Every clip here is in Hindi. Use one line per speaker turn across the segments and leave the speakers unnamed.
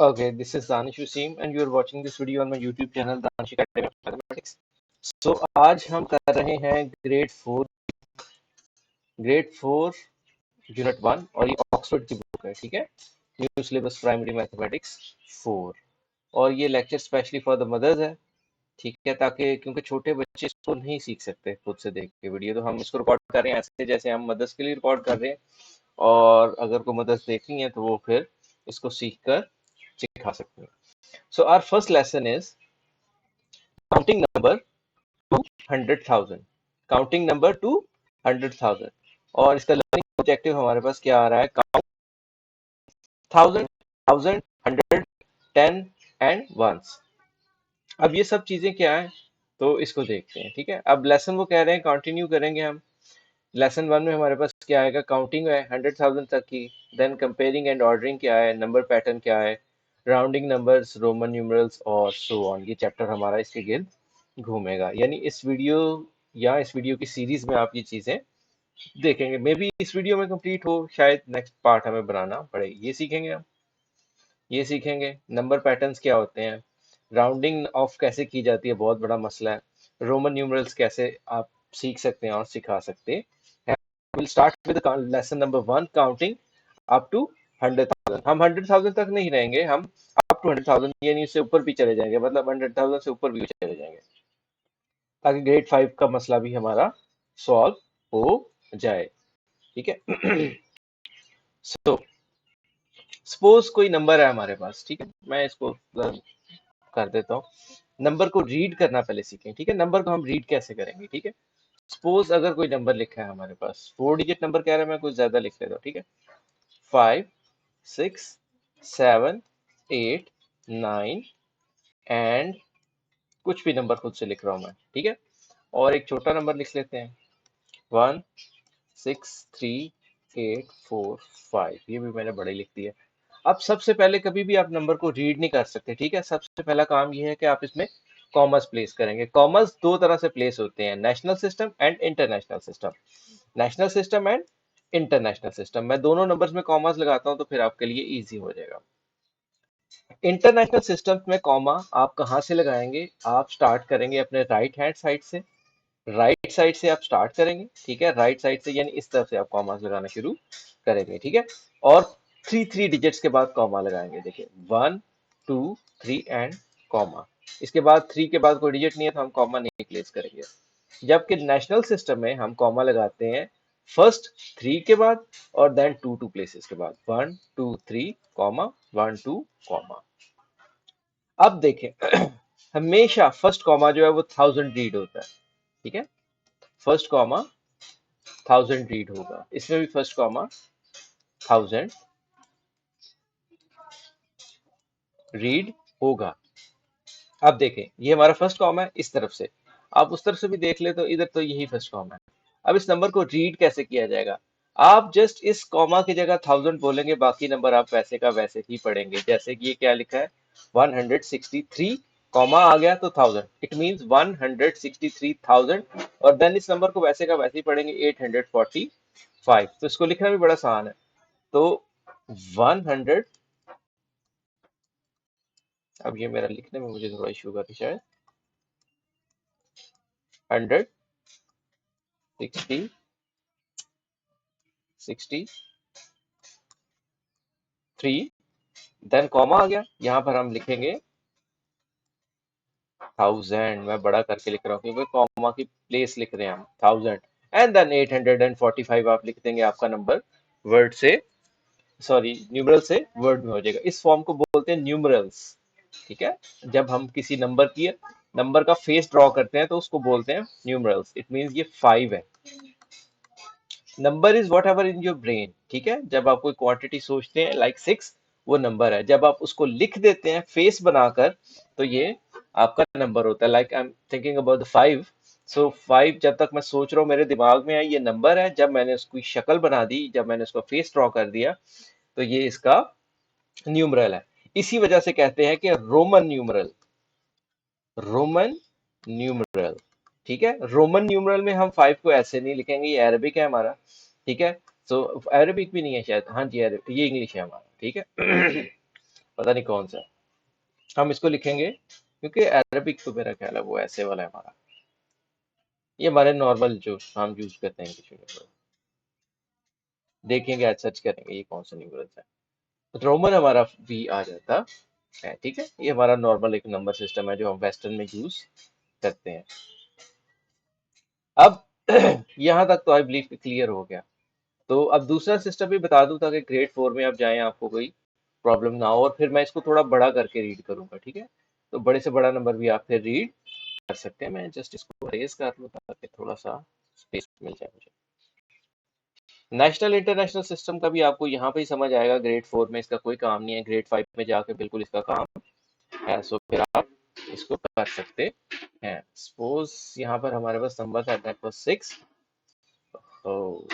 Okay, this is Danish Wasim and you are watching this video on my YouTube channel Danish Academy of Mathematics. So आज हम कर रहे हैं ग्रेड 4 यूनिट 1 और ये ऑक्सफोर्ड की बुक है, ठीक है। न्यू सिलेबस प्राइमरी मैथमेटिक्स 4 और ये lecture specially for the mothers है, ठीक है, ताकि क्योंकि छोटे बच्चे इसको नहीं सीख सकते खुद से देख के वीडियो, तो हम इसको रिकॉर्ड कर रहे हैं ऐसे जैसे हम मदर्स के लिए रिकॉर्ड कर रहे हैं। और अगर कोई मदर्स देखनी है तो वो फिर इसको सीख कर सिखा सकते हैं। So our first lesson is counting number to 100,000. Counting number to 100,000 और इसका लर्निंग ऑब्जेक्टिव हमारे पास क्या आ रहा है? Count 1000, 1000, 100, 10 and ones. अब ये सब चीजें क्या है तो इसको देखते हैं, ठीक है। अब लेसन वो कह रहे हैं कंटिन्यू करेंगे हम। लेसन 1 में हमारे पास क्या आएगा? काउंटिंग है 100,000 तक की, देन कंपेयरिंग एंड ऑर्डरिंग क्या है, नंबर पैटर्न क्या है, राउंडिंग नंबर्स, रोमन न्यूमरल्स और सो ऑन। ये चैप्टर हमारा इसके गिर्द घूमेगा, यानी इस वीडियो की सीरीज में आप ये चीजें देखेंगे। मे बी इस वीडियो में कंप्लीट हो, शायद नेक्स्ट पार्ट हमें बनाना पड़े। ये सीखेंगे हम, ये सीखेंगे नंबर पैटर्न्स क्या होते हैं, राउंडिंग ऑफ कैसे की जाती है, बहुत बड़ा मसला है, रोमन न्यूमरल्स कैसे आप सीख सकते हैं और सिखा सकते हैं। Will start with lesson number 1 counting up to 100,000। हम 100,000 तक नहीं रहेंगे, हम अप टू 100,000 यानी उससे ऊपर भी चले जाएंगे, मतलब 100,000 से ऊपर भी चले जाएंगे, ताकि ग्रेड 5 का मसला भी हमारा सॉल्व हो जाए, ठीक है। सो सपोज कोई नंबर है हमारे पास, ठीक है, मैं इसको कर देता हूँ। नंबर को रीड करना पहले सीखें, ठीक है। नंबर को हम रीड कैसे करेंगे, ठीक है। सपोज अगर कोई नंबर लिखा है हमारे पास, 4 डिजिट नंबर कह रहा है, मैं कुछ ज्यादा लिख लेता हूँ, ठीक है। 5, 6, 7, 8, 9 एंड कुछ भी नंबर खुद से लिख रहा हूँ मैं, ठीक है। और एक छोटा नंबर लिख लेते हैं, 1, 6, 3, 8, 4, 5। ये भी मैंने बड़े लिख दिया। अब सबसे पहले कभी भी आप नंबर को रीड नहीं कर सकते, ठीक है। सबसे पहला काम ये है कि आप इसमें कॉमर्स प्लेस करेंगे। कॉमर्स दो तरह से प्लेस होते हैं, national system and international system. National system and international system, मैं दोनों नंबर्स में कॉमर्स लगाता हूं तो फिर आपके लिए इजी हो जाएगा। इंटरनेशनल सिस्टम में कॉमा आप कहाँ से लगाएंगे? आप स्टार्ट करेंगे अपने राइट हैंड साइड से, राइट साइड से आप स्टार्ट करेंगे, ठीक है। राइट साइड से यानी इस तरफ से आप कॉमास लगाना शुरू करेंगे, ठीक है। और 3 डिजिट्स के बाद कॉमा लगाएंगे, देखिए 1, 2, 3 एंड कॉमा। इसके बाद 3 के बाद कोई डिजिट नहीं है तो हम कॉमा नहीं प्लेस करेंगे। जबकि नेशनल सिस्टम में हम कॉमा लगाते हैं फर्स्ट 3 के बाद और देन 2 प्लेसेस के बाद, 1, 2, 3 कॉमा, 1, 2 कॉमा। अब देखें हमेशा फर्स्ट कॉमा जो है वो 1000 रीड होता है, ठीक है। फर्स्ट कॉमा 1000 रीड होगा, इसमें भी फर्स्ट कॉमा 1000 रीड होगा। अब देखें ये हमारा फर्स्ट कॉमा है, इस तरफ से आप उस तरफ से भी देख ले तो इधर तो यही फर्स्ट कॉमा है। अब इस नंबर को रीड कैसे किया जाएगा? आप जस्ट इस कॉमा की जगह 1000 बोलेंगे, बाकी नंबर आप वैसे का वैसे ही पढ़ेंगे। जैसे कि ये क्या लिखा है, 163 कॉमा आ गया तो 1000, इट मींस 163,000। और देन इस नंबर को वैसे का वैसे ही पढ़ेंगे, 845। तो इसको लिखना भी बड़ा आसान है। तो 100, अब ये मेरा लिखने में मुझे थोड़ा इशू होगा शायद, 163 देन कॉमा आ गया, यहाँ पर हम लिखेंगे 1000। मैं बड़ा करके लिख रहा हूँ क्योंकि कॉमा की प्लेस लिख रहे हैं हम, 1000 एंड देन 845 आप लिख देंगे, आपका नंबर वर्ड से, सॉरी न्यूमरल से वर्ड में हो जाएगा। इस फॉर्म को बोलते हैं न्यूमरल्स, ठीक है। जब हम किसी नंबर का फेस ड्रॉ करते हैं तो उसको बोलते हैं न्यूमरल्स। इट मींस ये 5 है। Number is what ever in your brain, ठीक है। जब आप कोई क्वांटिटी सोचते हैं लाइक 6, वो नंबर है। जब आप उसको लिख देते हैं फेस बनाकर तो ये आपका नंबर होता है। Like I am thinking about the 5, सो 5 जब तक मैं सोच रहा हूँ मेरे दिमाग में है ये नंबर है। जब मैंने उसकी शक्ल बना दी, जब मैंने उसका फेस ड्रॉ कर दिया तो ये इसका न्यूमरल है। इसी वजह से कहते हैं कि रोमन न्यूमरल, रोमन न्यूमरल, ठीक है। रोमन न्यूमरल में हम 5 को ऐसे नहीं लिखेंगे, ये अरबिक है हमारा, ठीक है। तो अरबिक भी नहीं है शायद, हाँ जी अरबिक, ये इंग्लिश है हमारा, ठीक है। पता नहीं कौन सा है। हम इसको लिखेंगे क्योंकि अरबिक तो मेरा ख्याल है वो ऐसे वाला है हमारा। ये हमारे नॉर्मल जो हम यूज करते हैं इंग्लिश मीडियम में। देखेंगे, आज सर्च करेंगे ये कौन सा न्यूमरल्स है। तो रोमन हमारा भी आ जाता है। ठीक है, ये हमारा नॉर्मल एक नंबर सिस्टम है जो हम वेस्टर्न में यूज करते हैं। अब यहाँ तक तो आई बिलीव क्लियर हो गया। तो अब दूसरा सिस्टम भी बता दूं ताकि ग्रेड 4 में आप जाएं आपको कोई प्रॉब्लम ना हो, और फिर मैं इसको थोड़ा बड़ा करके रीड करूंगा। ठीक है, तो बड़े से बड़ा नंबर भी आप फिर रीड कर सकते हैं। मैं जस्ट इसको रेज कर लूँ ताकि थोड़ा सा स्पेस मिल जाए मुझे। नेशनल इंटरनेशनल सिस्टम का भी आपको यहाँ पे ही समझ आएगा। ग्रेड 4 में इसका कोई काम नहीं है, ग्रेड 5 में जाके बिल्कुल इसका काम है। सो फिर आप इसको कर सकते हैं। सपोज यहाँ पर हमारे पास नंबर था, दैट वाज 6। तो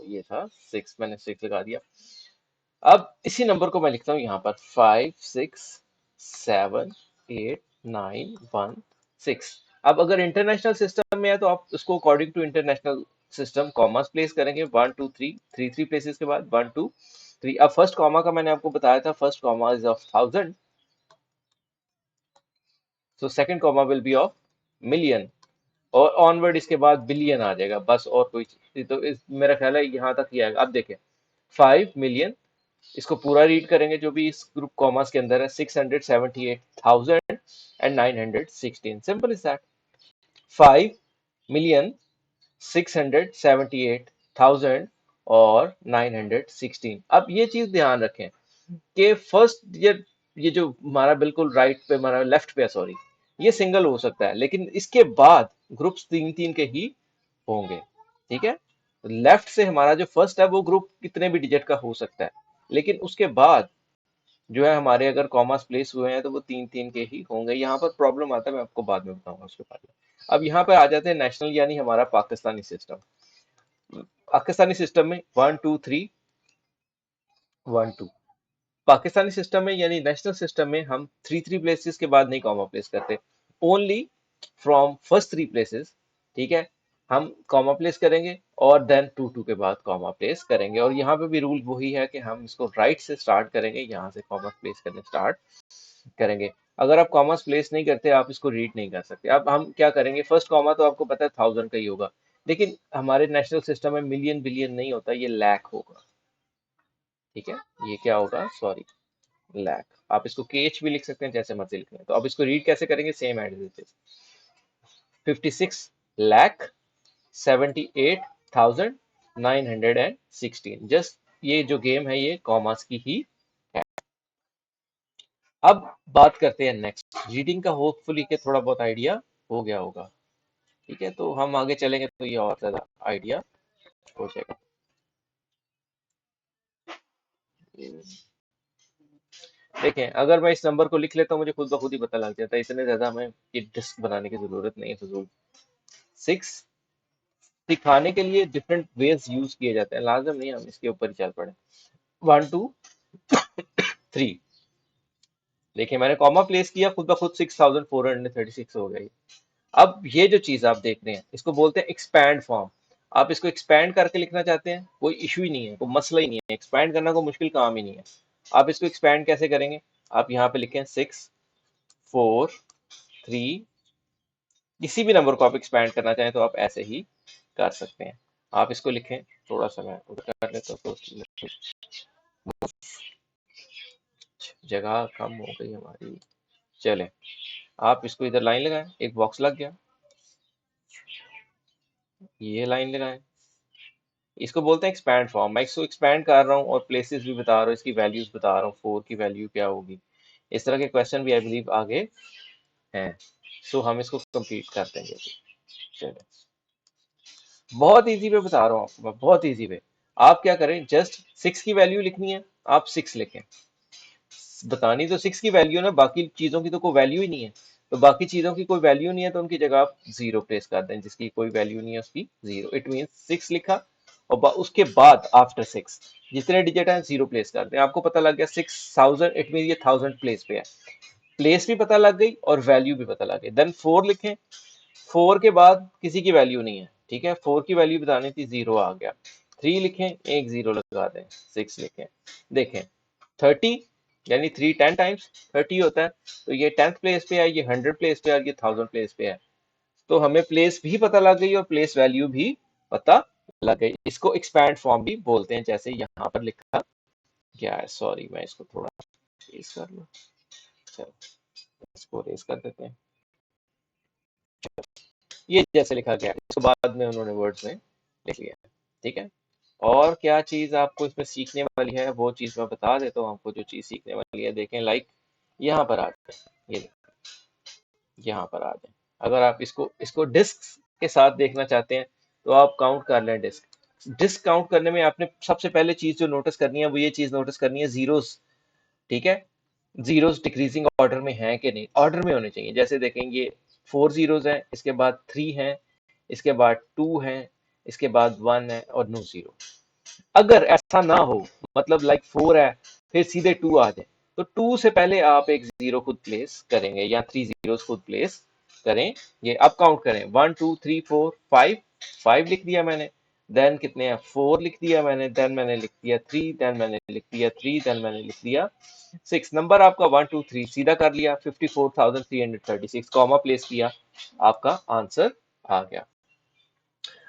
ये था 6, मैंने 6 लगा दिया। अब इसी नंबर को मैं लिखता हूँ यहाँ पर 5 6 7 8 9 1 6। अब अगर इंटरनेशनल सिस्टम में है तो आप उसको according to international system commas place करेंगे। 1 2 3 3 प्लेसेस के बाद 1 2 3। अब फर्स्ट कॉमा का मैंने आपको बताया था, first comma is of 1000, so second comma will be of million, और ऑनवर्ड इसके बाद बिलियन आ जाएगा बस, और कोई चीज तो इस मेरा ख्याल है यहाँ तक ही आएगा। अब देखें 5 मिलियन, इसको पूरा रीड करेंगे जो भी इस ग्रुप कॉमर्स के अंदर है, 678,916। Simple is that. 5,678,916 अब ये चीज ध्यान रखें कि फर्स्ट ये जो हमारा बिल्कुल राइट पे, हमारा लेफ्ट पे, सॉरी, ये सिंगल हो सकता है, लेकिन इसके बाद ग्रुप्स 3 3 के ही होंगे। ठीक है, लेफ्ट से हमारा जो फर्स्ट है वो ग्रुप कितने भी डिजिट का हो सकता है, लेकिन उसके बाद जो है हमारे अगर कॉमास प्लेस हुए हैं तो वो 3 3 के ही होंगे। यहाँ पर प्रॉब्लम आता है, मैं आपको बाद में बताऊंगा उसके बारे में। अब यहाँ पर आ जाते हैं नेशनल यानी हमारा पाकिस्तानी सिस्टम। पाकिस्तानी सिस्टम में 1 2 3 1 2। पाकिस्तानी सिस्टम में यानी नेशनल सिस्टम में हम 3 3 प्लेसेस के बाद नहीं कॉमा प्लेस करते, ओनली फ्रॉम फर्स्ट 3 प्लेसेस। ठीक है, हम कॉमा प्लेस करेंगे और देन 2 2 के बाद कॉमा प्लेस करेंगे। और यहाँ पे भी रूल वही है कि हम इसको राइट से स्टार्ट करेंगे, यहाँ से कॉमा प्लेस करने स्टार्ट करेंगे। अगर आप कॉमास प्लेस नहीं करते आप इसको रीड नहीं कर सकते। अब हम क्या करेंगे, फर्स्ट कॉमा तो आपको पता है 1000 का ही होगा, लेकिन हमारे नेशनल सिस्टम में मिलियन बिलियन नहीं होता, ये लाख होगा। ठीक है, ये क्या होगा, सॉरी, लाख। आप इसको केएच भी लिख सकते हैं, जैसे मर्जी लिख लें। तो अब इसको रीड कैसे करेंगे, same as it is, 56,78,916। Just ये जो गेम है ये कॉमास की ही है। अब बात करते हैं नेक्स्ट रीडिंग का, होपफुली के थोड़ा बहुत आइडिया हो गया होगा। ठीक है, तो हम आगे चलेंगे तो ये और ज्यादा आइडिया हो जाएगा। देखें, अगर मैं इस नंबर को लिख लेता हूँ मुझे खुद ब खुद ही पता लग जाता है, इतने ज्यादा हमें ये डिस्क बनाने की जरूरत नहीं है फजूल। 6 दिखाने के लिए डिफरेंट वेज यूज किए जाते हैं, लाजम नहीं हम इसके ऊपर ही चल पड़े। 1 2 3, देखिए मैंने कॉमा प्लेस किया, खुद ब खुद 6436 हो गई। अब ये जो चीज आप देख रहे हैं इसको बोलते हैं एक्सपैंड फॉर्म। आप इसको एक्सपैंड करके लिखना चाहते हैं, कोई इशू ही नहीं है, कोई मसला ही नहीं है, एक्सपैंड करना कोई मुश्किल काम ही नहीं है। आप इसको एक्सपैंड कैसे करेंगे, आप यहाँ पे लिखें 6 4 3, किसी भी नंबर को आप एक्सपैंड करना चाहें तो आप ऐसे ही कर सकते हैं। आप इसको लिखें, थोड़ा सा मैं उधर कर लेता हूँ तो जगह कम हो गई हमारी। चले, आप इसको इधर लाइन लगाएं, एक बॉक्स लग गया, ये लाइन लगाएं, इसको बोलते हैं एक्सपैंड फॉर्म। मैं इसको एक्सपैंड कर रहा हूँ और प्लेसेस भी बता रहा हूँ, इसकी वैल्यूज बता रहा हूँ, 4 की वैल्यू क्या होगी। इस तरह के क्वेश्चन भी आई बिलीव आगे हैं। सो हम इसको कंप्लीट कर देंगे। चलो, बहुत इजी वे बता रहा हूँ आपको मैं, बहुत इजी वे। आप क्या करें, जस्ट 6 की वैल्यू लिखनी है, आप 6 लिखें। बतानी तो 6 की वैल्यू ना, बाकी चीजों की तो कोई वैल्यू ही नहीं है। तो बाकी चीजों की कोई वैल्यू नहीं है तो उनकी जगह आप 0 प्लेस कर दें, जिसकी कोई वैल्यू नहीं है उसकी 0। इट मीन 6 लिखा और उसके बाद आफ्टर 6 जितने डिजिट हैं 0 प्लेस कर दें। आपको पता लग गया 6000, इट मीन ये 1000 प्लेस पे है। प्लेस भी पता लग गई और वैल्यू भी पता लग गई। देन 4 लिखें, 4 के बाद किसी की वैल्यू नहीं है। ठीक है, 4 की वैल्यू बतानी थी, 0 आ गया। 3 लिखें, एक 0 लगा दें, 6 लिखें। देखें 30 यानी 3 10 टाइम्स 30 होता है। तो ये 10th प्लेस पे है, ये 100 प्लेस पे है और ये 1000 प्लेस पे है। तो हमें प्लेस भी पता लग गई और प्लेस वैल्यू भी पता लग गई। इसको एक्सपैंड फॉर्म भी बोलते हैं, जैसे यहाँ पर लिखा गया है। सॉरी, मैं इसको थोड़ा रेज कर लूँ। चलो इसको रेज कर देते हैं। ये जैसे लिखा गया है, इसको बाद में उन्होंने वर्ड्स में लिख लिया है। ठीक है। और क्या चीज आपको इसमें सीखने वाली है, वो चीज मैं बता देता हूँ आपको। जो चीज सीखने वाली है, देखें, लाइक यहाँ पर आ जाए, ये यहाँ पर आ जाए। अगर आप इसको इसको डिस्क के साथ देखना चाहते हैं तो आप काउंट कर लें डिस्क। डिस्क काउंट करने में आपने सबसे पहले चीज जो नोटिस करनी है वो ये चीज नोटिस करनी है, जीरोस। ठीक है। जीरोस डिक्रीजिंग ऑर्डर में है कि नहीं, ऑर्डर में होने चाहिए। जैसे देखेंगे 4 जीरोस हैं, इसके बाद 3 हैं, इसके बाद 2 हैं, इसके बाद 1 है और नो जीरो। अगर ऐसा ना हो, मतलब लाइक 4 है फिर सीधे 2 आ जाए, तो 2 से पहले आप एक जीरो खुद प्लेस करेंगे या 3 जीरोस खुद प्लेस करें। ये अब काउंट करें, 1 2 3 4 5। 5 लिख दिया मैंने। देन कितने हैं, 4 लिख दिया मैंने। देन मैंने लिख दिया 3। देन मैंने लिख दिया 3। देन मैंने लिख दिया 6। नंबर आपका 1 2 3 सीधा कर लिया, 54,336 कॉमा प्लेस किया, आपका आंसर आ गया।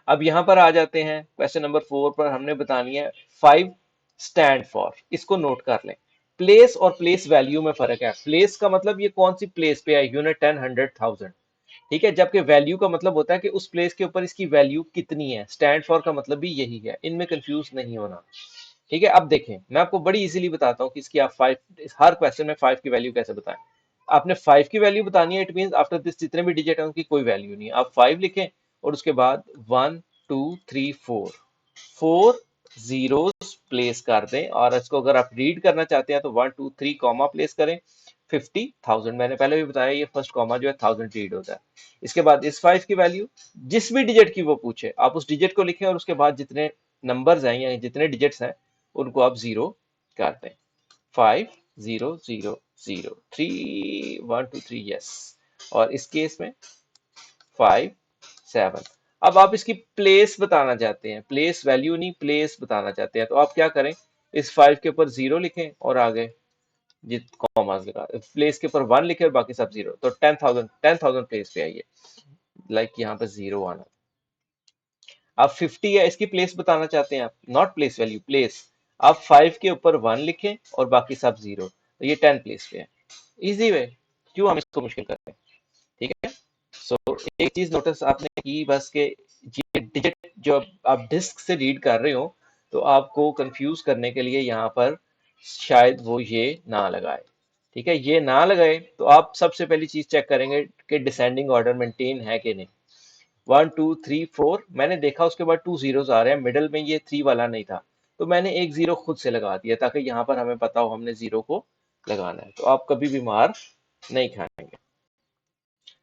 अब यहां पर आ जाते हैं क्वेश्चन नंबर 4 पर। हमने बतानी है 5 स्टैंड फॉर। इसको नोट कर लें। प्लेस और प्लेस वैल्यू में फर्क है। प्लेस का मतलब ये कौन सी प्लेस पे है, यूनिट 10 100 1000। ठीक है। जबकि वैल्यू का मतलब होता है कि उस प्लेस के ऊपर इसकी वैल्यू कितनी है। स्टैंड फॉर का मतलब भी यही है, इनमें कंफ्यूज नहीं होना। ठीक है। अब देखें, मैं आपको बड़ी इजीली बताता हूँ कि इसकी आप 5, हर क्वेश्चन में 5 की वैल्यू कैसे बताएं। आपने 5 की वैल्यू बतानी है, इट मीन आफ्टर दिस जितने भी डिजिट है उनकी कोई वैल्यू नहीं है, आप 5 लिखें और उसके बाद 1 2 3 4 4 जीरोस प्लेस कर दें। और इसको अगर आप रीड करना चाहते हैं तो 1 2 3 कॉमा प्लेस करें। 50,000 मैंने पहले भी बताया, ये फर्स्ट कॉमा जो है 1000 रीड होता है। इसके बाद इस 5 की वैल्यू जिस भी डिजिट की वो पूछे, आप उस डिजिट को लिखें और उसके बाद जितने नंबर्स हैं या जितने डिजिट्स हैं उनको आप जीरो कर दें। 5 0 0 0 3 1 2 3 यस। और इस केस में 5 7। अब आप इसकी प्लेस बताना चाहते हैं, प्लेस वैल्यू नहीं, प्लेस बताना चाहते हैं, तो आप क्या करें, इस 5 के ऊपर जीरो लिखें और आगे जित कॉमास लगा, प्लेस के ऊपर 1 लिखे और बाकी सब जीरो। तो 10,000 प्लेस पे आइए, लाइक यहाँ पर जीरो आना। अब 50 है, इसकी प्लेस बताना चाहते हैं आप, नॉट प्लेस वैल्यू, प्लेस। आप 5 के ऊपर 1 लिखें और बाकी सब जीरो, तो ये 10 प्लेस पे है। इजी वे, क्यों हम इसको मुश्किल करते हैं। ठीक है। सो एक चीज नोटिस आपने की बस के, ये डिजिट जो आप डिस्क से रीड कर रहे हो तो आपको कंफ्यूज करने के लिए यहाँ पर शायद वो ये ना लगाए। ठीक है। ये ना लगाए तो आप सबसे पहली चीज चेक करेंगे कि डिसेंडिंग ऑर्डर मेंटेन है कि नहीं। 1 2 3 4 मैंने देखा, उसके बाद 2 जीरोस आ रहे हैं, मिडल में ये 3 वाला नहीं था, तो मैंने एक जीरो खुद से लगा दिया ताकि यहाँ पर हमें पता हो हमने जीरो को लगाना है। तो आप कभी भी मार नहीं खाएंगे।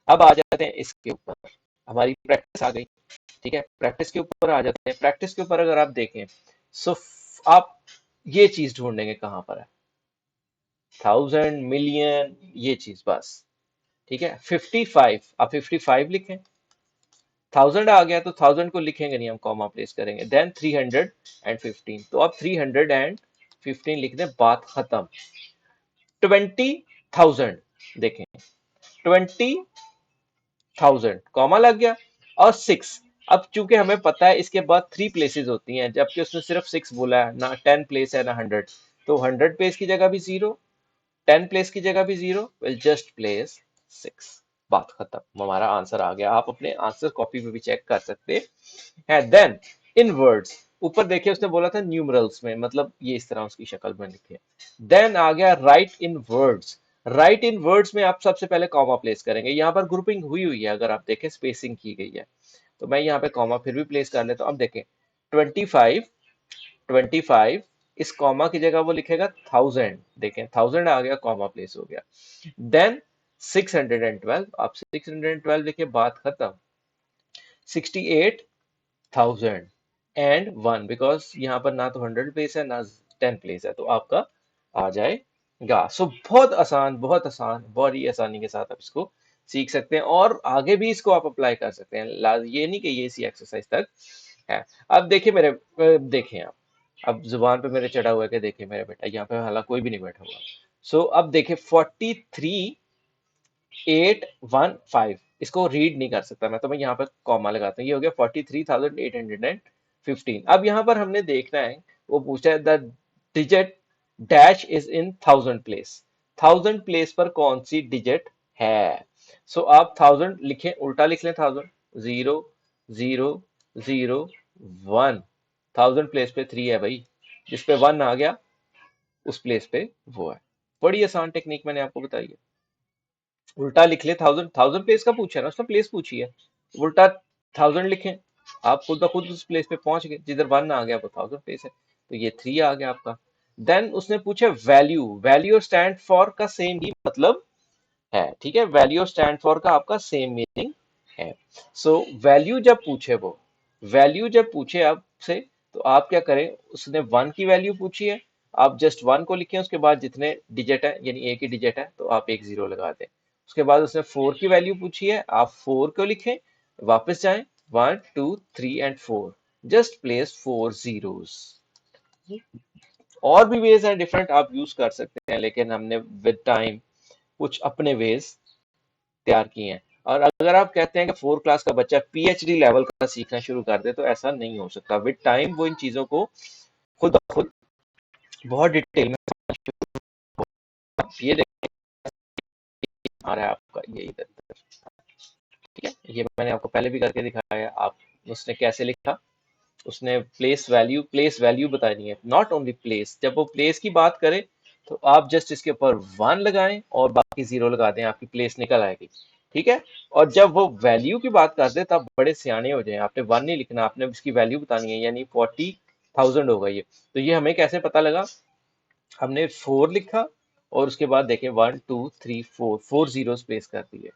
अब आ जाते हैं इसके ऊपर, हमारी प्रैक्टिस आ गई। ठीक है। प्रैक्टिस के ऊपर आ जाते हैं। प्रैक्टिस के ऊपर अगर आप देखें, सो आप ये चीज ढूंढेंगे कहां पर है, 1000 मिलियन, ये चीज बस। ठीक है। 55, आप 55 लिखें। 1000 आ गया तो 1000 को लिखेंगे नहीं, हम कॉमा प्लेस करेंगे। देन 315, तो आप 315 लिख दें, बात खत्म। 20,000 देखें, 20,000 कॉमा लग गया। और 6, अब चूंकि हमें पता है इसके बाद 3 प्लेसेस होती हैं, जबकि उसने सिर्फ 6 बोला है, ना 10 प्लेस है ना 100, तो 100 प्लेस की जगह भी जीरो, 10 प्लेस की जगह भी जीरो, विल जस्ट प्लेस 6। बात खत्म, हमारा आंसर आ गया। आप अपने आंसर कॉपी पे भी चेक कर सकते हैं। देन इन वर्ड्स, ऊपर देखिए उसने बोला था न्यूमरल्स में, मतलब ये इस तरह उसकी शक्ल में लिखे। देन आ गया राइट इन वर्ड्स। राइट इन वर्ड्स में आप सबसे पहले कॉमा प्लेस करेंगे। यहाँ पर ग्रुपिंग हुई हुई है, अगर आप देखें स्पेसिंग की गई है, तो मैं यहाँ पे कॉमा फिर भी प्लेस कर लेता हूँ। अब देखें 25 इस कॉमा की जगह वो लिखेगा 1000, देखें 1000 आ गया, कॉमा प्लेस हो गया। देन 612, आप 612 लिखे, बात खत्म। 68,000 एंड 1, बिकॉज यहाँ पर ना तो 100 प्लेस है ना 10 प्लेस है, तो आपका आ जाएगा। सो बहुत आसान, बड़ी आसानी के साथ आप इसको सीख सकते हैं और आगे भी इसको आप अप्लाई कर सकते हैं। ये नहीं कि ये इसी एक्सरसाइज तक है। अब देखिए देखें आप, अब जुबान पे मेरे चढ़ा हुआ है कि देखिए मेरा बेटा, यहाँ पे हालांकि कोई भी नहीं बैठा हुआ। सो अब देखे 43,815, इसको रीड नहीं कर सकता मैं, तो मैं यहाँ पर कॉमा लगाता हूँ। ये हो गया 43,815। अब यहाँ पर हमने देखना है, वो पूछा है the digit dash is in 1000 place, 1000 place पर कौन सी डिजिट है। सो आप 1000 लिखें, उल्टा लिख लें 1000, 0 0 0 1, 1000 प्लेस पे 3 है भाई, जिस पे 1 आ गया उस प्लेस पे वो है। बड़ी आसान टेक्निक मैंने आपको बताई है। उल्टा लिख ले 1000, 1000 प्लेस का पूछा है ना, उसने प्लेस पूछी है, उल्टा 1000 लिखें, आप खुद ब खुद उस प्लेस पे पहुंच गए, जिधर 1 आ गया वो 1000 प्लेस है, तो ये 3 आ गया आपका। देन उसने पूछा वैल्यू, वैल्यू स्टैंड फॉर का सेम ही मतलब है, ठीक है, वैल्यू स्टैंड फॉर का आपका सेम मीनिंग है। सो वैल्यू जब पूछे, वो वैल्यू जब पूछे आपसे, तो आप क्या करें, उसने 1 की वैल्यू पूछी है, आप जस्ट 1 को लिखें, उसके बाद जितने डिजिट है यानी एक ही डिजिट है तो आप एक जीरो लगा दें। उसके बाद उसने 4 की वैल्यू पूछी है, आप 4 को लिखें, वापस जाएं, 1 2 3 एंड 4, जस्ट प्लेस 4 जीरोस। और भी वेज हैं डिफरेंट, आप यूज कर सकते हैं, लेकिन हमने विद टाइम कुछ अपने वेज तैयार किए हैं। और अगर आप कहते हैं कि 4 क्लास का बच्चा पीएचडी लेवल का सीखना शुरू कर दे, तो ऐसा नहीं हो सकता। विद टाइम वो इन चीजों को खुद ब खुद बहुत डिटेल में ये आ रहा है आपका, ये इधर, ठीक है, ये मैंने आपको पहले भी करके दिखाया। आप उसने कैसे लिखा, उसने प्लेस वैल्यू बतानी है, नॉट ओनली प्लेस। जब वो प्लेस की बात करे तो आप जस्ट इसके ऊपर 1 लगाएं और बाकी जीरो लगा दें, आपकी प्लेस निकल आएगी, ठीक है। और जब वो वैल्यू की बात करते तब बड़े सियाने हो जाए, आपने 1 नहीं लिखना, आपने उसकी वैल्यू बतानी है, यानी 40,000 होगा ये। तो ये हमें कैसे पता लगा, हमने 4 लिखा और उसके बाद देखें 1 2 3 4, 4 जीरोस प्लेस कर दिए,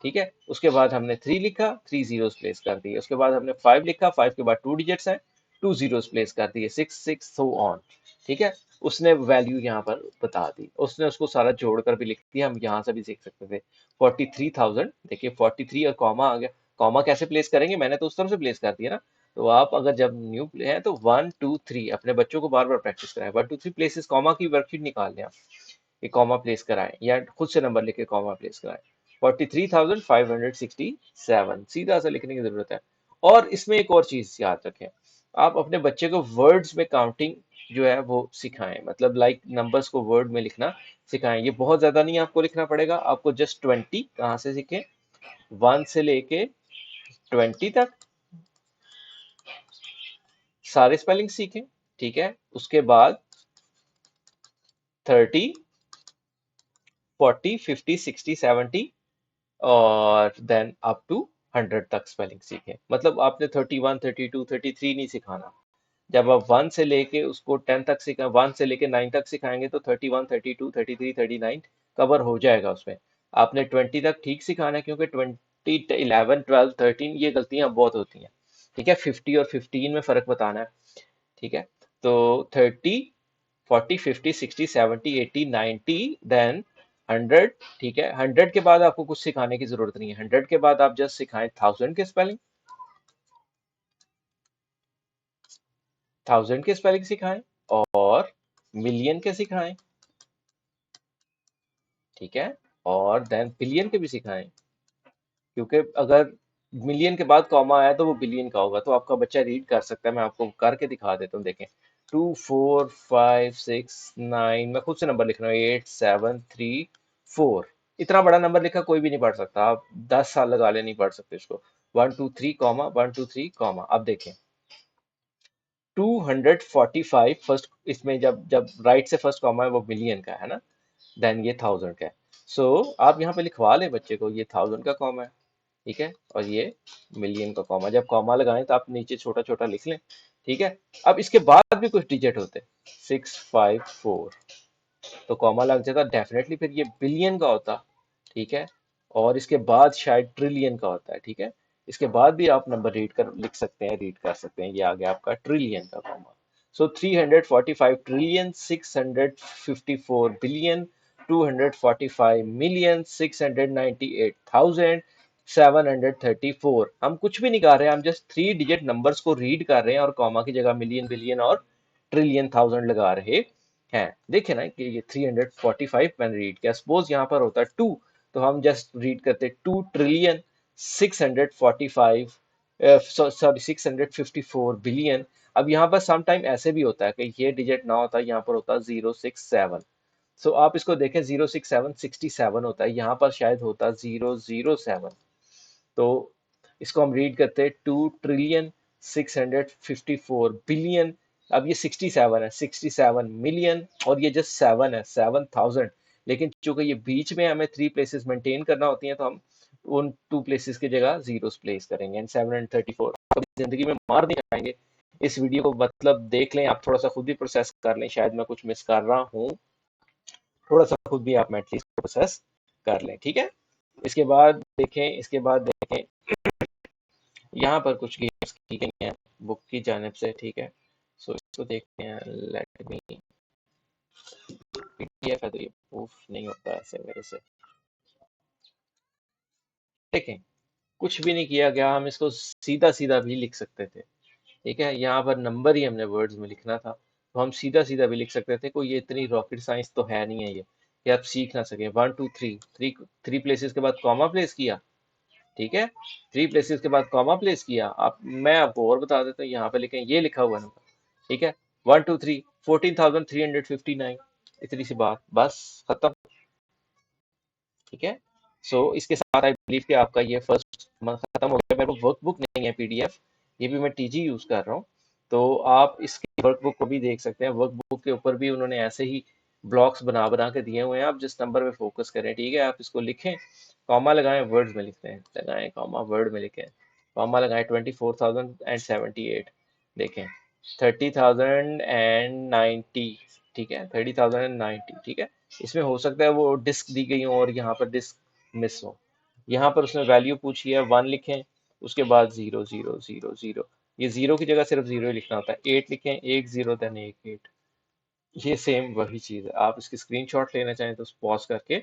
ठीक है। उसके बाद हमने 3 लिखा, 3 जीरोस प्लेस कर दिए। उसके बाद हमने 5 लिखा, 5 के बाद 2 डिजिट्स हैं, 2 जीरोस प्लेस कर दिए, 6 6 सो ऑन, ठीक है। उसने वैल्यू यहाँ पर बता दी, उसने उसको सारा जोड़कर भी लिख दिया, हम यहाँ से भी सीख सकते थे। 43,000, देखिए 43 और कॉमा आ गया। कॉमा कैसे प्लेस करेंगे, मैंने तो उस तरफ से प्लेस कर दिया ना। तो आप अगर जब न्यू प्ले है तो 1 2 3 अपने बच्चों को बार बार प्रैक्टिस कराएं, 1 2 3 प्लेसेस कॉमा की वर्कशीट निकाल लें आप, ये कॉमा प्लेस कराएं या खुद से नंबर लेके कॉमा प्लेस कराएं। 43,567 सीधा सा लिखने की जरूरत है। और इसमें एक और चीज याद रखें, आप अपने बच्चे को वर्ड्स में काउंटिंग जो है वो सिखाएं, मतलब लाइक नंबर्स को वर्ड में लिखना सिखाएं। ये बहुत ज्यादा नहीं आपको लिखना पड़ेगा, आपको जस्ट 20 कहाँ से सीखें, 1 से लेके 20 तक सारे स्पेलिंग सीखें, ठीक है। उसके बाद 30 40 50 60 70 और देन अप टू 100 तक स्पेलिंग सीखें। मतलब आपने 31 32 33 नहीं सिखाना। जब आप 1 से लेके उसको 10 तक सिखा, 1 से लेके 9 तक सिखाएंगे तो 31 32 33 39 कवर हो जाएगा उसमें। आपने 20 तक ठीक सिखाना है, क्योंकि 20 11 12 13 ये गलतियां बहुत होती हैं, ठीक है। 50 और 15 में फर्क बताना है, ठीक है। तो 30 40 50 60 70 80 90 देन 100, ठीक है। 100 के बाद आपको कुछ सिखाने की जरूरत नहीं है, 100 के बाद आप जस्ट सिखाएं 1000 के स्पेलिंग, 1000 के स्पेलिंग सिखाएं और मिलियन के सिखाएं, ठीक है। और देन बिलियन के भी सिखाएं, क्योंकि अगर मिलियन के बाद कॉमा आया तो वो बिलियन का होगा, तो आपका बच्चा रीड कर सकता है। मैं आपको करके दिखा देता हूँ, देखें 2 4 5 6 9, मैं खुद से नंबर लिख रहा हूँ, 8 7 3 4। इतना बड़ा नंबर लिखा कोई भी नहीं पढ़ सकता, आप 10 साल लगा ले नहीं पढ़ सकते इसको। 1 2 3 कॉमा 1 2 3 कॉमा, अब देखें 245 फर्स्ट, इसमें जब जब राइट से फर्स्ट कॉमा है वो मिलियन का है ना, देन ये 1000 का है। सो आप यहाँ पे लिखवा लें बच्चे को, ये 1000 का कॉमा है, ठीक है, और ये मिलियन का कॉमा। जब कॉमा लगाएं तो आप नीचे छोटा छोटा लिख लें, ठीक है। अब इसके बाद भी कुछ डिजिट होते हैं, 654, तो कॉमा लग जाता डेफिनेटली, फिर ये बिलियन का होता, ठीक है। और इसके बाद शायद ट्रिलियन का होता है, ठीक है। इसके बाद भी आप नंबर रीड कर लिख सकते हैं, रीड कर सकते हैं, ये आ गया आपका ट्रिलियन का कॉमा। सो 345 ट्रिलियन 654 बिलियन 245 मिलियन 698,734। हम कुछ भी नहीं कर रहे हैं, हम जस्ट 3 डिजिट नंबर्स को रीड कर रहे हैं और कॉमा की जगह मिलियन बिलियन और ट्रिलियन थाउजेंड लगा रहे है। देखिए ना कि ये 345 मैंने रीड किया, सपोज यहाँ पर होता 2, तो हम जस्ट रीड करते 2 ट्रिलियन 645, सॉरी 654 बिलियन। अब यहाँ पर सम टाइम ऐसे भी होता है कि ये डिजिट ना होता, यहाँ पर होता 067। सो आप इसको देखें, 067 67 होता है, यहाँ पर शायद होता 007। तो इसको हम रीड करते हैं 2 ट्रिलियन 654 बिलियन। अब ये 67 है, 67 मिलियन, और ये जस्ट 7 है, 7,000। लेकिन चूंकि ये बीच में हमें 3 प्लेसेस मेंटेन करना होती हैं, तो हम उन 2 प्लेसेस की जगह जीरोस प्लेस करेंगे। एंड 734 कभी जिंदगी में मार नहीं आएंगे। इस वीडियो को मतलब देख लें, आप थोड़ा सा खुद भी प्रोसेस कर लें, शायद मैं कुछ मिस कर रहा हूँ, थोड़ा सा खुद भी आप एटलीस्ट प्रोसेस कर लें, ठीक है। इसके बाद देखें, यहाँ पर कुछ गेम्स की गई हैं बुक की जानिब से, ठीक है। सो इसको देखते हैं, लेट मी, पीडीएफ है तो ये प्रूफ नहीं होता ऐसे मेरे से। देखें, कुछ भी नहीं किया गया, हम इसको सीधा सीधा भी लिख सकते थे, ठीक है। यहाँ पर नंबर ही हमने वर्ड्स में लिखना था, तो हम सीधा सीधा भी लिख सकते थे। कोई ये इतनी रॉकेट साइंस तो है नहीं है ये कि आप सीख ना सकें। 1 2 3, थ्री प्लेसेस के बाद कॉमा प्लेस किया, ठीक है। 3 प्लेसेस के बाद कॉमा प्लेस किया। आप, मैं आपको और बता देता हूँ, यहाँ पे लिखें, ये लिखा हुआ नंबर, ठीक है। 1 2 3 14,359, इतनी सी बात, बस खत्म, ठीक है। सो इसके साथ आई बिलीव कि आपका ये फर्स्ट मंथ खत्म हो गया। मेरे को वर्कबुक नहीं है पीडीएफ, ये भी मैं टीजी यूज कर रहा हूँ, तो आप इसकी वर्कबुक को भी देख सकते हैं। वर्कबुक के ऊपर भी उन्होंने ऐसे ही ब्लॉक्स बना बना के दिए हुए हैं, आप जिस नंबर पे फोकस करें, ठीक है। आप इसको लिखें, कॉमा लगाएं, वर्ड्स में लिखते हैं, लगाएं कॉमा, वर्ड में लिखें, कॉमा लगाएं, 24,078, देखें 30,090, ठीक है, 30,090, ठीक है। इसमें हो सकता है वो डिस्क दी गई हो और यहाँ पर डिस्क मिस हो। यहाँ पर उसने वैल्यू पूछी है, 1 लिखें, उसके बाद 0 0 0 0, ये जीरो की जगह सिर्फ जीरो ही लिखना होता है। 8 लिखें, 1 0 देन 1 8, ये सेम वही चीज है। आप इसकी स्क्रीनशॉट लेना चाहें तो पॉज करके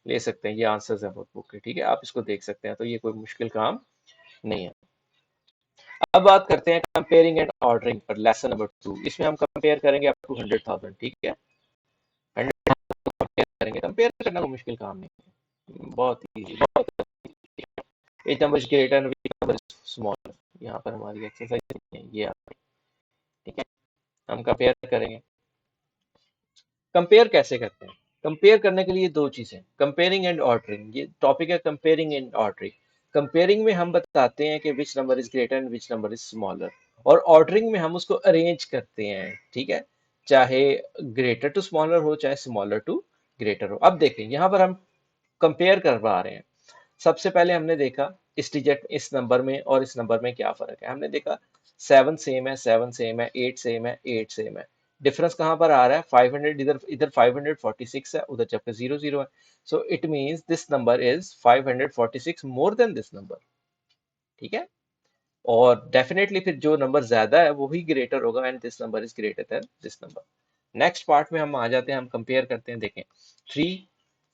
ले सकते हैं, ये आंसर्स है वर्कबुक के, ठीक है। आप इसको देख सकते हैं, तो ये कोई मुश्किल काम नहीं है। अब बात करते हैं कंपेयरिंग एंड ऑर्डरिंग पर, लेसन नंबर 2। इसमें हम कंपेयर करेंगे अप टू 100,000, ठीक है। 100,000 कंपेयर करेंगे, कंपेयर करना कोई मुश्किल काम नहीं है, बहुत इजी, बहुत easy। At number is greater, number is smaller, यहाँ पर हमारी एक्सरसाइज है ये आ रही, ठीक है। हम कंपेयर करेंगे। कंपेयर कैसे करते हैं? कंपेयर करने के लिए दो चीजें, कंपेयरिंग एंड ऑर्डरिंग। ये टॉपिक है कंपेयरिंग एंड ऑर्डरिंग। कंपेयरिंग में हम बताते हैं कि which number is greater and which number is smaller, और ऑर्डरिंग में हम उसको अरेंज करते हैं, ठीक है। चाहे ग्रेटर टू स्मॉलर हो, चाहे स्मॉलर टू ग्रेटर हो। अब देखें, यहाँ पर हम कंपेयर करवा रहे हैं। सबसे पहले हमने देखा इस डिजिट, इस नंबर में और इस नंबर में क्या फर्क है। हमने देखा 7 सेम है, 7 सेम है, 8 सेम है, 8 सेम है। डिफरेंस कहां पर आ रहा है? 500, इधर इधर 546 है, उधर जबकि 0 0 है। So it means this number is 546 more than this number, ठीक है। और डेफिनेटली फिर जो नंबर ज्यादा है वो ही ग्रेटर होगा, and this number is greater than this number. Next part में हम आ जाते हैं, हम कंपेयर करते हैं। देखें, थ्री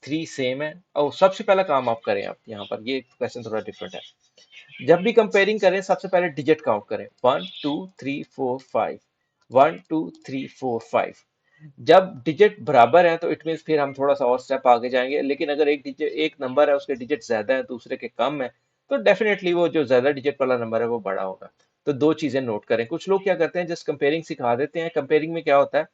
थ्री सेम है। और सबसे पहला काम आप करें, आप यहाँ पर, ये क्वेश्चन थोड़ा डिफरेंट है। जब भी कंपेयरिंग करें, सबसे पहले डिजिट काउंट करें, 1 2 3 4 5, 1 2 3 4 5। जब डिजिट बराबर है तो इट मीन फिर हम थोड़ा सा और स्टेप आगे जाएंगे। लेकिन अगर एक डिजिट, एक नंबर है, उसके डिजिट ज्यादा है, दूसरे के कम है, तो डेफिनेटली वो जो ज्यादा डिजिट वाला नंबर है वो बड़ा होगा। तो दो चीजें नोट करें। कुछ लोग क्या करते हैं, जस्ट कंपेयरिंग सिखा देते हैं। कंपेयरिंग में क्या होता है,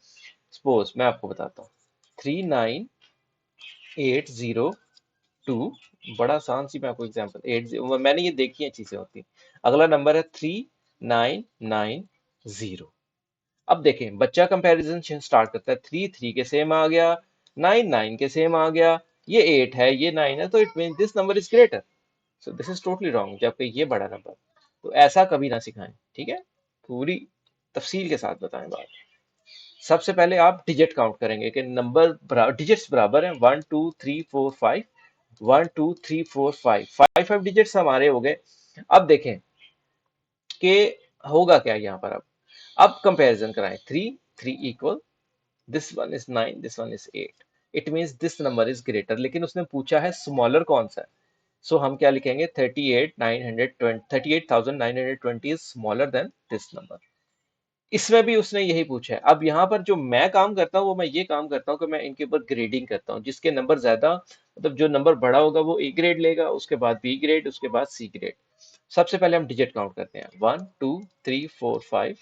सपोज मैं आपको बताता हूँ, 39,802, बड़ा आसान सी मैं आपको एग्जांपल, 80, मैंने ये देखी है चीजें होती। अगला नंबर है 3990। अब देखें, बच्चा कंपैरिजन स्टार्ट करता है, 3 3 के सेम आ गया, 9 9 के सेम आ गया, ये 8 है, ये 9 है, तो it mean this number is greater. So this is totally wrong, जबकि ये बड़ा नंबर। तो ऐसा कभी ना सिखाएं, ठीक है। पूरी तफसील के साथ बताएं बात। सबसे पहले आप डिजिट काउंट करेंगे कि नंबर डिजिट्स बराबर हैं, 1 2 3 4 5, 1 2 3 4 5, 5 डिजिट्स हमारे हो गए। अब देखें कि होगा क्या यहाँ पर। अब कंपैरिजन कराएं, 3 3 equal, this one is 9, this one is 8, it means this number is greater. लेकिन उसने पूछा है स्मॉलर कौन सा है, सो हम क्या लिखेंगे, 38,920, 38,920 is smaller than this number. इसमें भी उसने यही पूछा है। अब यहाँ पर जो मैं काम करता हूँ वो मैं ये काम करता हूँ कि मैं इनके ऊपर ग्रेडिंग करता हूँ, जिसके नंबर ज्यादा, मतलब जो नंबर बड़ा होगा वो ए ग्रेड लेगा, उसके बाद बी ग्रेड, उसके बाद सी ग्रेड। सबसे पहले हम डिजिट काउंट करते हैं, 1 2 3 4 5,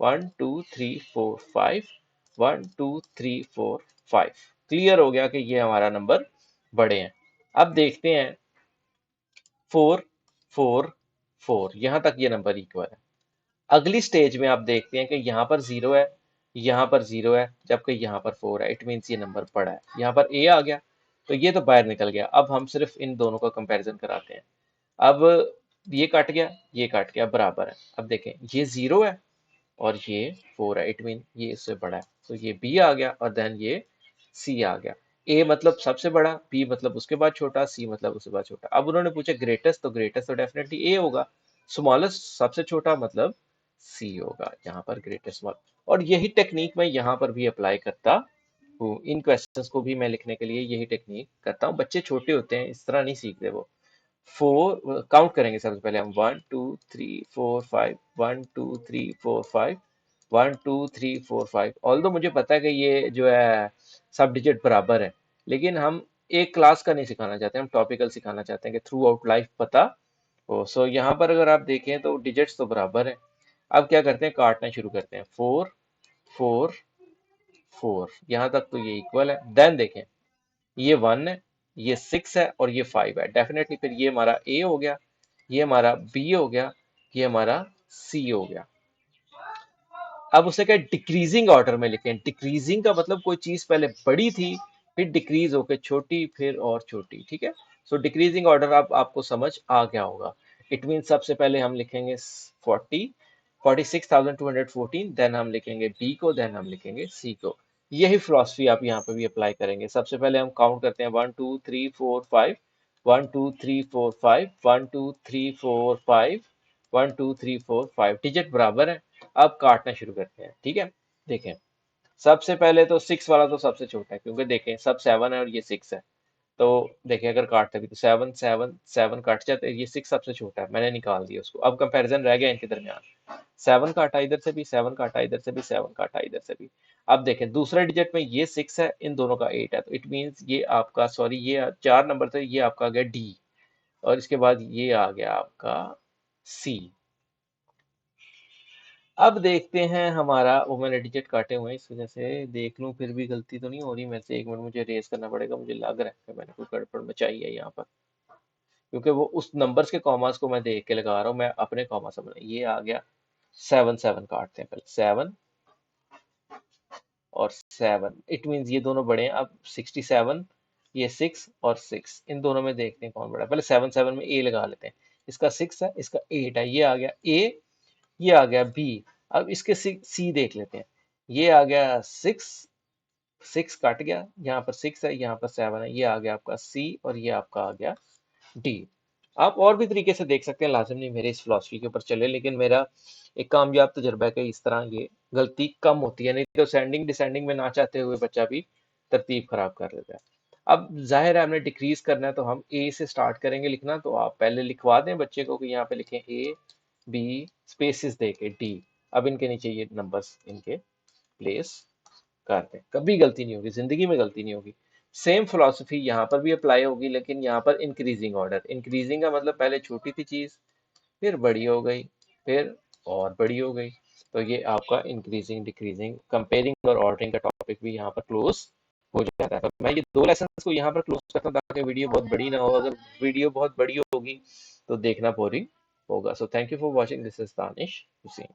1 2 3 4 5, 1 2 3 4 5। क्लियर हो गया कि ये हमारा नंबर बड़े हैं। अब देखते हैं 4 4 4, यहां तक ये नंबर इक्वल है। अगली स्टेज में आप देखते हैं कि यहाँ पर जीरो है, यहाँ पर जीरो है, जबकि यहाँ पर 4 है। इट मीन्स ये नंबर बड़ा है। यहाँ पर ए आ गया, तो ये तो बाहर निकल गया। अब हम सिर्फ इन दोनों का कंपैरिजन कराते हैं। अब ये कट गया, ये कट गया, बराबर है। अब देखें ये जीरो है और ये 4 है, इट मीन ये इससे बड़ा है, तो ये बी आ गया और देन ये सी आ गया। ए मतलब सबसे बड़ा, बी मतलब उसके बाद छोटा, सी मतलब उसके बाद छोटा। अब उन्होंने पूछा ग्रेटेस्ट, तो ग्रेटेस्ट तो डेफिनेटली ए होगा। स्मॉलेस्ट सबसे छोटा मतलब सी होगा यहाँ पर, ग्रेटेस्ट स्मॉल। और यही टेक्निक मैं यहाँ पर भी अप्लाई करता हूँ। इन क्वेश्चंस को भी मैं लिखने के लिए यही टेक्निक करता हूँ। बच्चे छोटे होते हैं, इस तरह नहीं सीखते वो। 4 काउंट करेंगे सबसे पहले हम, 1 2 3 4 5, 1 2 3 4 5, 1 2 3 4 5। ऑल्दो मुझे पता है कि ये जो है सब डिजिट बराबर है, लेकिन हम एक क्लास का नहीं सिखाना चाहते, हम टॉपिकल सिखाना चाहते हैं कि थ्रू आउट लाइफ पता हो। सो यहाँ पर अगर आप देखें तो डिजिट्स तो बराबर है। अब क्या करते हैं, काटना शुरू करते हैं। 4 4 4, यहाँ तक तो ये इक्वल है। देन देखें, ये 1 है, ये 6 है और ये 5 है। डेफिनेटली फिर ये हमारा ए हो गया, ये हमारा बी हो गया, ये हमारा सी हो गया। अब उसे क्या डिक्रीजिंग ऑर्डर में लिखें। डिक्रीजिंग का मतलब कोई चीज पहले बड़ी थी, फिर डिक्रीज होकर छोटी, फिर और छोटी, ठीक है। सो डिक्रीजिंग ऑर्डर आपको समझ आ गया होगा। इट मीन सबसे पहले हम लिखेंगे 46,214, देन हम लिखेंगे बी को, देन हम लिखेंगे सी को। यही फिलॉसफी आप यहाँ पे भी अप्लाई करेंगे। सबसे पहले हम काउंट करते हैं, 1 2 3 4 5, 1 2 3 4 5, 1 2 3 4 5, 1 2 3 4 5, डिजिट बराबर है। अब काटना शुरू करते हैं, ठीक है। देखें, सबसे पहले तो 6 वाला तो सबसे छोटा है, क्योंकि देखें सब 7 है और ये 6 है। तो देखिए अगर काटते भी तो 7 7 7 कट जाते, ये 6 सबसे छोटा है, मैंने निकाल दिया उसको। अब कंपैरिजन रह गया इनके दरमियान। 7 काटा इधर से भी, 7 काटा इधर से भी, 7 काटा इधर से भी। अब देखें दूसरे डिजिट में ये 6 है, इन दोनों का 8 है, तो इट मीन्स ये आपका, सॉरी ये 4 नंबर थे, ये आपका आ गया डी, और इसके बाद ये आ गया आपका सी। अब देखते हैं हमारा, वो मैंने डिजिट काटे हुए हैं इस वजह से देख लूं फिर भी गलती तो नहीं हो रही मेरे से। एक मिनट मुझे रेस करना पड़ेगा, मुझे लग रहा है कि मैंने कोई गड़बड़ मचाई है यहाँ पर, क्योंकि वो उस नंबर्स के कॉमास को मैं देख के लगा रहा हूँ, मैं अपने कॉमा से बना। ये आ गया 7 7 काटते हैं पहले, 7 और 7, इट मीन्स ये दोनों बड़े हैं। अब 67, ये 6 और 6, इन दोनों में देखते हैं कौन बड़ा है। पहले 7 7 में ए लगा लेते हैं, इसका 6 है, इसका 8 है, ये आ गया ए, ये आ गया बी। अब इसके सी देख लेते हैं, ये आ गया 6, 6 कट गया, यहाँ पर 6 है, यहाँ पर 7 है, ये आ गया आपका सी और ये आपका आ गया डी। आप और भी तरीके से देख सकते हैं, लाजिम नहीं मेरे इस फिलॉसफी के ऊपर चले, लेकिन मेरा एक कामयाब तजर्बा है कि इस तरह ये गलती कम होती है। नहीं तो सेंडिंग डिसेंडिंग में ना चाहते हुए बच्चा भी तरतीब खराब कर लेता है। अब जाहिर है हमने डिक्रीज करना है, तो हम ए से स्टार्ट करेंगे लिखना। तो आप पहले लिखवा दें बच्चे को कि यहाँ पे लिखें ए बी स्पेसिस दे के डी। अब इनके नीचे ये नंबर्स इनके प्लेस कर दें, कभी गलती नहीं होगी, जिंदगी में गलती नहीं होगी। सेम फिलॉसफी यहाँ पर भी अप्लाई होगी, लेकिन यहाँ पर इंक्रीजिंग ऑर्डर। इंक्रीजिंग का मतलब पहले छोटी थी चीज, फिर बड़ी हो गई, फिर और बड़ी हो गई। तो ये आपका इंक्रीजिंग डिक्रीजिंग कंपेयरिंग और ऑर्डरिंग का टॉपिक भी यहाँ पर क्लोज हो जाता है। तो मैं ये दो लेसन को यहाँ पर क्लोज करता हूँ ताकि वीडियो बहुत बड़ी ना हो। अगर वीडियो बहुत बड़ी होगी तो देखना बोरिंग होगा। So thank you for watching, this is Danish Hussain.